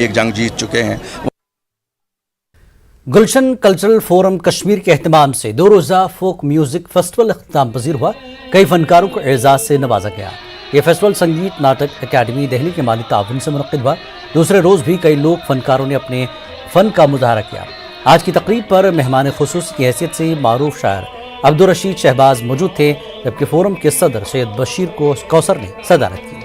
एक जंग जीत चुके हैं। गुलशन कल्चरल फोरम कश्मीर के अहतमाम से 2 रोज़ा फोक म्यूजिक फेस्टिवल अख्ताम पजीर हुआ। कई फनकारों को एजाज़ से नवाजा गया। ये फेस्टिवल संगीत नाटक अकेडमी दिल्ली के माली ताउन से मुनक़िद हुआ। दूसरे रोज़ भी कई लोग फनकारों ने अपने फ़न का मुज़ाहरा किया। आज की तकरीब पर मेहमान खुसूसी की हैसियत से मारूफ शायर अब्दुल रशीद शहबाज मौजूद थे, जबकि फोरम के सदर सैयद बशीर कौसर ने सदारत की।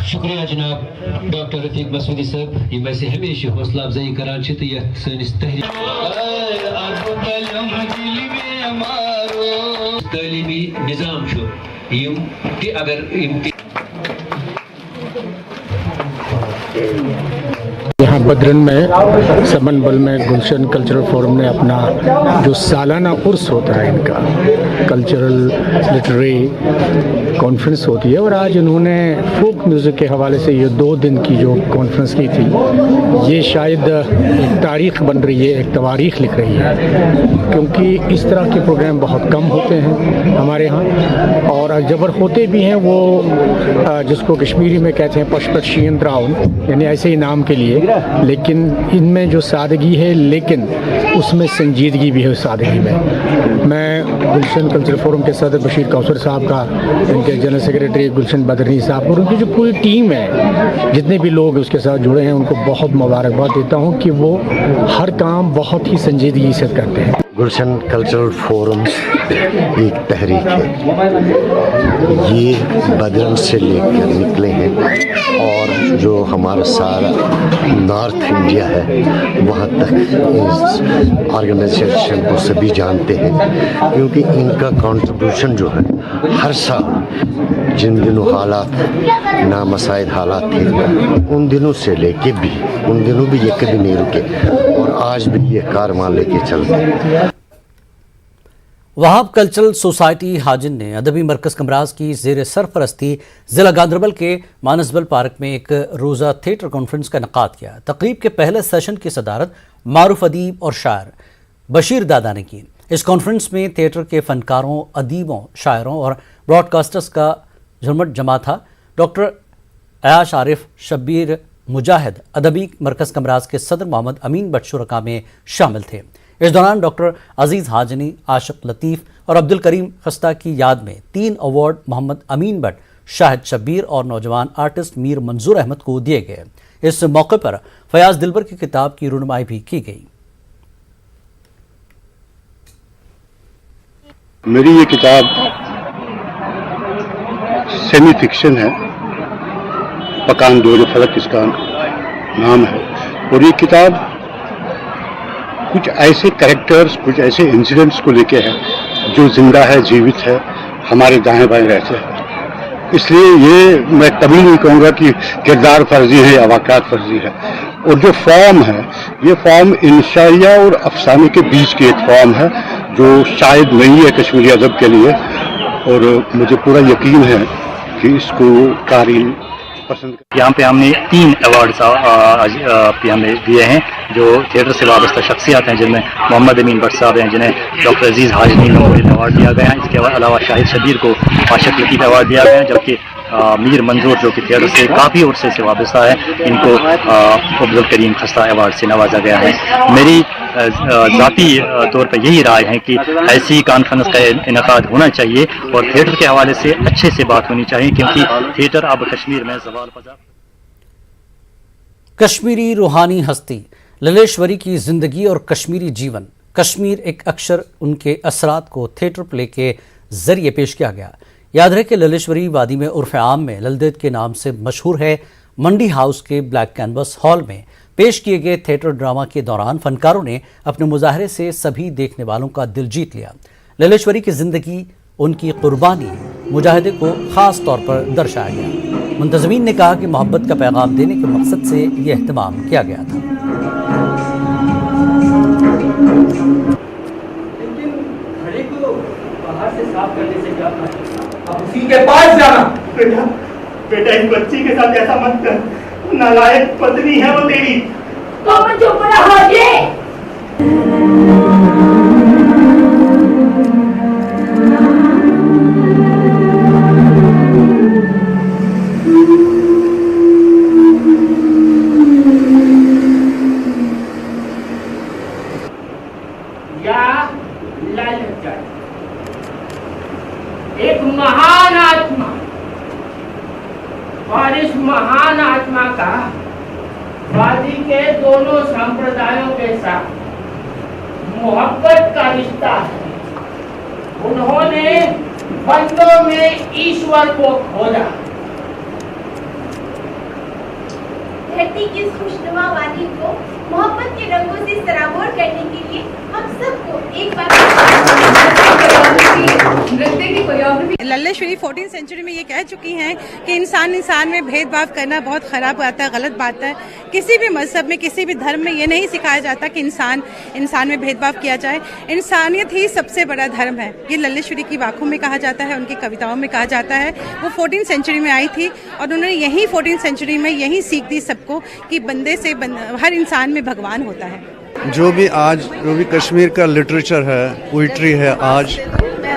शुक्रिया जनाब डॉक्टर रफीक मसूदी साहब, ये वैसे हमेशा हौसला अफजाई करान तो यह सैनिस तलीमी निज़ाम कि अगर यहाँ बदरन में समनबल में गुलशन कल्चरल फोरम ने अपना जो सालाना उर्स होता है इनका कल्चरल लिटरेरी कॉन्फ्रेंस होती है, और आज इन्होंने फोक म्यूज़िक के हवाले से ये 2 दिन की जो कॉन्फ्रेंस की थी, ये शायद एक तारीख़ बन रही है, एक तवारीख़ लिख रही है, क्योंकि इस तरह के प्रोग्राम बहुत कम होते हैं हमारे यहाँ, और जबर होते भी हैं वो जिसको कश्मीरी में कहते हैं पशपशीन राउन, यानी ऐसे ही नाम के लिए, लेकिन इनमें जो सादगी है लेकिन उसमें संजीदगी भी है सादगी में। मैं गुलशन कल्चरल फोरम के सदर बशीर कौसर साहब का, इनके जनरल सेक्रेटरी गुलशन बदरनी साहब और उनकी जो पूरी टीम है, जितने भी लोग उसके साथ जुड़े हैं, उनको बहुत मुबारकबाद देता हूँ कि वो हर काम बहुत ही संजीदगी से करते हैं। गुलशन कल्चरल फोरम एक तहरीक है, ये बदरन से लेकर निकले हैं और जो हमारा सारा नॉर्थ इंडिया है वहाँ तक इस ऑर्गेनाइजेशन को सभी जानते हैं, क्योंकि इनका कंट्रीब्यूशन जो है हर साल जिन दिनों हालात नामसाइद हालात थे उन दिनों से लेके भी, उन दिनों भी ये कभी नहीं रुके और आज भी ये कारवां लेके चलते हैं। वहाब कल्चरल सोसाइटी हाजिन ने अदबी मरकज़ कमराज की ज़ेर सरपरस्ती ज़िला गांदरबल के मानसबल पार्क में एक रोज़ा थिएटर कॉन्फ्रेंस का इनेकाद किया। तकरीब के पहले सेशन की सदारत मारूफ अदीब और शायर बशीर दादा ने की। इस कॉन्फ्रेंस में थिएटर के फ़नकारों, अदीबों, शायरों और ब्रॉडकास्टर्स का झुरमट जमा था। डॉक्टर अयाश आरिफ, शब्बीर मुजाहिद अदबी मरकज़ कमराज के सदर मोहम्मद अमीन बट शुरका में शामिल थे। इस दौरान डॉक्टर अजीज़ हाजनी, आशिक लतीफ़ और अब्दुल करीम खस्ता की याद में 3 अवार्ड मोहम्मद अमीन बट, शाहिद शब्बीर और नौजवान आर्टिस्ट मीर मंजूर अहमद को दिए गए। इस मौके पर फयाज दिलबर की किताब की रुनमाई भी की गई। मेरी ये किताब सेमी फिक्शन है, पकान दो जो फलक इसका नाम है, और ये किताब कुछ ऐसे कैरेक्टर्स, कुछ ऐसे इंसिडेंट्स को लेके है जो जिंदा है, जीवित है, हमारे दाएं बाएं रहते हैं। इसलिए ये मैं कभी नहीं कहूँगा कि किरदार फर्जी है या वाक़यात फर्जी है। और जो फॉर्म है, ये फॉर्म इंशाइया और अफसाने के बीच की एक फॉर्म है जो शायद नई है कश्मीरी अदब के लिए, और मुझे पूरा यकीन है कि इसको कारीन पसंद। यहाँ पे हमने 3 अवार्ड्स पे हमें दिए हैं जो थिएटर से वाबस्ता शख्सियात हैं, जिनमें मोहम्मद अमीन बट साहब हैं जिन्हें डॉक्टर अजीज़ हाजनी मेमोरियल अवार्ड दिया गया है। इसके अलावा शाहिद शबीर को आशिक लतीफ़ अवार्ड दिया गया है, जबकि मीर मंजूर जो कि थिएटर से काफ़ी उर्से से वाबस्ता है, इनको अब्दुल करीम खस्ता अवार्ड से नवाजा गया है। मेरी ज़ाती तौर पर यही राय है कि ऐसी कॉन्फ्रेंस का इनेकाद होना चाहिए और थिएटर के हवाले से अच्छे से बात होनी चाहिए, क्योंकि थिएटर अब कश्मीर में ज़वाल पज़ा। कश्मीरी रूहानी हस्ती ललेश्वरी की ज़िंदगी और कश्मीरी जीवन, कश्मीर एक अक्षर, उनके असरात को थिएटर प्ले के ज़रिए पेश किया गया। याद रहे कि ललेश्वरी वादी में उर्फ़ आम में ललदेद के नाम से मशहूर है। मंडी हाउस के ब्लैक कैनवस हॉल में पेश किए गए थिएटर ड्रामा के दौरान फनकारों ने अपने मुजाहरे से सभी देखने वालों का दिल जीत लिया। ललेश्वरी की ज़िंदगी, उनकी कुर्बानी, मुजाहिदे को ख़ास तौर पर दर्शाया गया। मुंतज़मीन ने कहा कि मोहब्बत का पैगाम देने के मकसद से यह अहतमाम किया गया था। लेकिन घड़े को बाहर से साफ करने से क्या उसी के पास जाना। बेटा बेटा इस बच्ची के साथ ऐसा मत कर, नालायक पत्नी है वो तेरी। तुम चुप रहो जी। या लालच एक महान आत्मा, और इस महान आत्मा का वादी के दोनों संप्रदायों के साथ मोहब्बत का रिश्ता है। उन्होंने बंदों में ईश्वर को खोजा। धरती की इस खुशनुमा वादी को मोहब्बत के रंगों से सराबोर करने के लिए हम सबको एक बार नृत्य की कोरियोग्राफी। लल्लेश्वरी 14th सेंचुरी में ये कह चुकी हैं कि इंसान में भेदभाव करना बहुत खराब बात है, गलत बात है। किसी भी मजहब में, किसी भी धर्म में ये नहीं सिखाया जाता कि इंसान में भेदभाव किया जाए। इंसानियत ही सबसे बड़ा धर्म है। ये लल्लेश्वरी की वाकों में कहा जाता है, उनकी कविताओं में कहा जाता है। वो 14th सेंचुरी में आई थी और उन्होंने यही 14th सेंचुरी में यही सीख दी सबको कि बंदे से हर इंसान में भगवान होता है। जो भी कश्मीर का लिटरेचर है, पोइट्री है, आज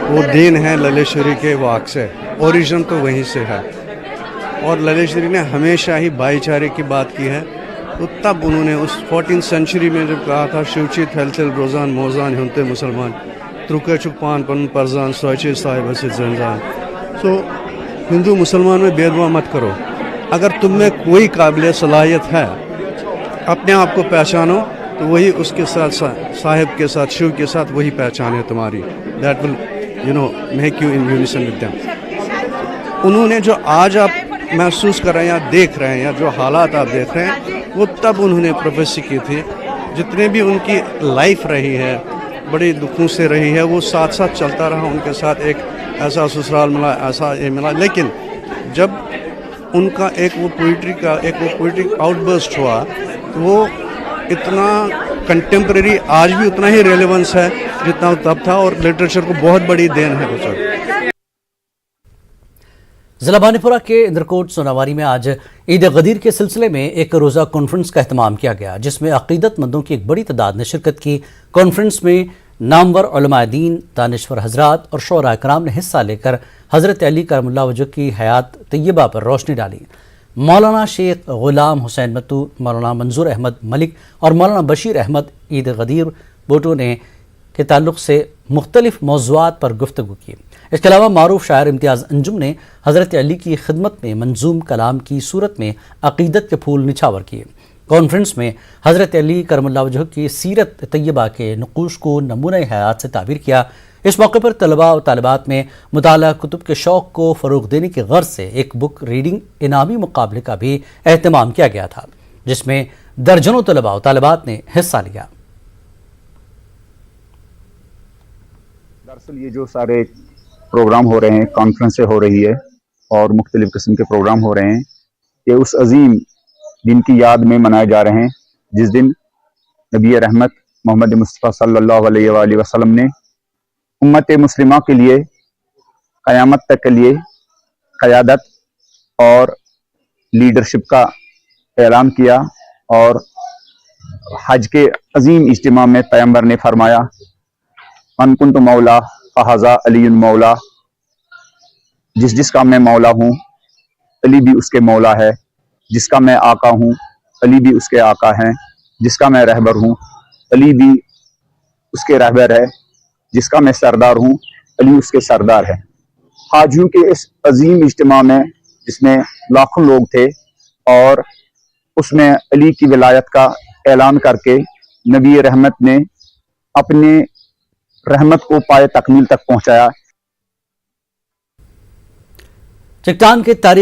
वो देन है लल्लेश्वरी के वाक से। ओरिजिन तो वहीं से है। और लल्लेश्वरी ने हमेशा ही भाईचारे की बात की है। तो तब उन्होंने उस 14th सेंचुरी में जब कहा था शिवची थल रोजान मोजान होते मुसलमान त्रुके चुक पान पन परजान सोचे साहिब हसिद जंजान। तो हिंदू मुसलमान में भेदभाव मत करो। अगर तुम में कोई काबिल सलाहियत है, अपने आप को पहचानो, तो वही उसके साथ साहिब के साथ, शिव के साथ वही पहचान है तुम्हारी। That will make you in unison with them. उन्होंने जो आज आप महसूस कर रहे हैं या देख रहे हैं, या जो हालात आप देख रहे हैं, वो तब उन्होंने प्रोफेसी की थी। जितने भी उनकी लाइफ रही है, बड़े दुखों से रही है, वो साथ साथ चलता रहा। उनके साथ एक ऐसा ससुराल मिला, ऐसा ये मिला। लेकिन जब उनका एक वो पोइट्री आउटबर्स्ट हुआ, तो वो इतना कंटेम्प्रेरी आज भी उतना ही रेलेवेंस है जितना तब था। और लिटरेचर को बहुत बड़ी देन है सर। जिला बानीपुरा के इंद्रकोट सोनावारी में आज ईद गदीर के सिलसिले में एक रोज़ा कॉन्फ्रेंस का एहतमाम किया गया, जिसमें अक़ीदतमंदों की एक बड़ी तादाद ने शिरकत की। कॉन्फ्रेंस में नामवर उलमाए दीन, दानिश्वर हजरात और शोरा इकराम ने हिस्सा लेकर हज़रत अली करमुल्लाह वजह की हयात तय्यबा पर रोशनी डाली। मौलाना शेख गुलाम हुसैन मत्तू, मौलाना मंजूर अहमद मलिक और मौलाना बशीर अहमद ईद गदीर बोटो ने के ताल्लुक़ से मुख्तलिफ मौज़ूआत पर गुफ्तगू की। इसके अलावा मारूफ शायर इम्तियाज़ अंजुम ने हज़रत अली की खिदमत में मंजूम कलाम की सूरत में अक़ीदत के फूल निछावर किए। कॉन्फ्रेंस में हज़रत अली करमुल्लाह वजह की सीरत तय्यबा के नक़ूश को नमूना हयात से ताबीर किया। इस मौके पर तलबा और तालिबात में मुताला कुतुब के शौक़ को फ़रोग़ देने की गर्ज से एक बुक रीडिंग इनामी मुकाबले का भी एहतमाम किया गया था, जिसमें दर्जनों तलबा और तालिबात ने हिस्सा लिया। दरअसल ये जो सारे प्रोग्राम हो रहे हैं, कॉन्फ्रेंसें हो रही है और मुख्तलिफ़ किस्म के प्रोग्राम हो रहे हैं, ये उस अजीम दिन की याद में मनाए जा रहे हैं जिस दिन नबी रहमत मोहम्मद मुस्तफ़ा सल्लल्लाहु अलैहि वसल्लम ने उम्मत मुस्लिमा के लिए क़यामत तक के लिए क़यादत और लीडरशिप का ऐलान किया। और हज के अजीम इज्तिमा में पैगंबर ने फरमाया, मन कुन्तु मौला फ़हाज़ा अलीयुन मौला, जिसका मैं मौला हूँ अली भी उसके मौला है, जिसका मैं आका हूँ अली भी उसके आका हैं, जिसका मैं रहबर हूँ अली भी उसके रहबर है, जिसका मैं सरदार हूँ अली उसके सरदार है। हाजियों के इस अजीम इज्तिमा में जिसमें लाखों लोग थे और उसमें अली की विलायत का ऐलान करके नबी रहमत ने अपने रहमत को पाए तकमील तक पहुँचाया। चट्टान के तारीख